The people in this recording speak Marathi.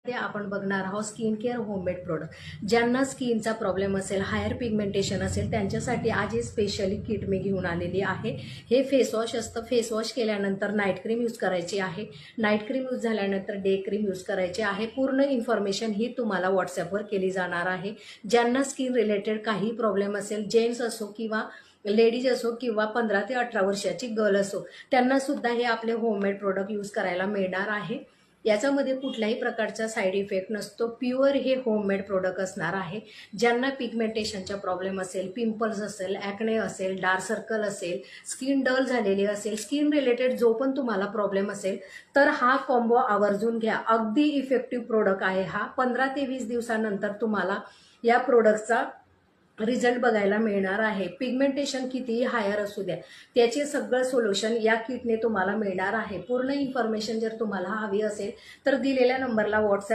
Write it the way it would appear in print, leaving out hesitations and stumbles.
ते आपण बघणार आहोत स्किन केअर होममेड प्रोडक्ट. ज्यांना स्किनचा प्रॉब्लेम असेल, हायर पिगमेंटेशन असेल, त्यांच्यासाठी आज हे स्पेशली किट मी घेऊन आलेली आहे. हे फेस वॉश असतं. फेस वॉश केल्यानंतर नाईट क्रीम यूज करायची आहे. नाईट क्रीम यूज झाल्यानंतर डे क्रीम यूज करायची आहे. पूर्ण इन्फॉर्मेशन ही तुम्हाला व्हॉट्सअपवर केली जाणार आहे. ज्यांना स्किन रिलेटेड काही प्रॉब्लेम असेल, जेंट्स असो किंवा लेडीज असो किंवा 15 ते 18 वर्षाची गर्ल असो, त्यांना सुद्धा हे आपले होममेड प्रोडक्ट यूज करायला मिळणार आहे. याच्यामध्ये कुठल्याही प्रकारचा साईड इफेक्ट नसतो. प्युअर हे होममेड प्रोडक्ट असणार आहे. ज्यांना पिगमेंटेशनचा प्रॉब्लेम असेल, पिंपल्स असेल, ॲक्ने असेल, डार्क सर्कल असेल, स्किन डल झालेली असेल, स्किन रिलेटेड जो पण तुम्हाला प्रॉब्लेम असेल, तर हा कॉम्बो आवर्जून घ्या. अगदी इफेक्टिव्ह प्रोडक्ट आहे हा. 15 ते 20 दिवसानंतर तुम्हाला या प्रोडक्टचा रिझल्ट बघायला मिळणार आहे. पिगमेंटेशन कितीही हायर असू द्या, त्याचे सगळं सोल्युशन या किटने तुम्हाला मिळणार आहे. पूर्ण इन्फॉर्मेशन जर तुम्हाला हवी असेल तर दिलेल्या नंबरला व्हॉट्सअप